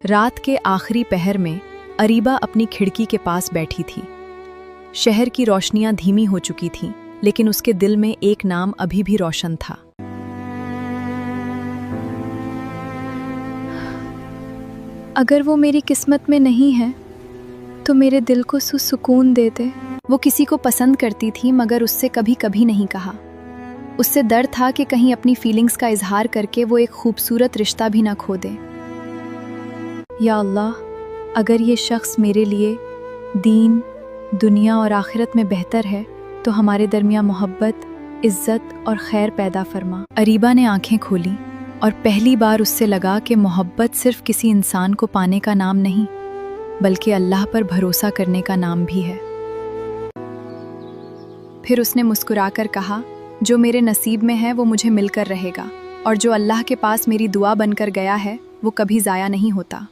रात के आखिरी पहर में अरीबा अपनी खिड़की के पास बैठी थी। शहर की रोशनियां धीमी हो चुकी थीं, लेकिन उसके दिल में एक नाम अभी भी रोशन था। अगर वो मेरी किस्मत में नहीं है तो मेरे दिल को सुकून दे दे। वो किसी को पसंद करती थी, मगर उससे कभी कभी नहीं कहा। उससे डर था कि कहीं अपनी फीलिंग्स का इजहार करके वो एक खूबसूरत रिश्ता भी ना खो दे। या अल्लाह, अगर ये शख्स मेरे लिए दीन, दुनिया और आखिरत में बेहतर है तो हमारे दरमियान मोहब्बत, इज्जत और खैर पैदा फरमा। अरीबा ने आंखें खोली और पहली बार उससे लगा कि मोहब्बत सिर्फ किसी इंसान को पाने का नाम नहीं, बल्कि अल्लाह पर भरोसा करने का नाम भी है। फिर उसने मुस्कुराकर कहा, जो मेरे नसीब में है वो मुझे मिलकर रहेगा, और जो अल्लाह के पास मेरी दुआ बनकर गया है वो कभी ज़ाया नहीं होता।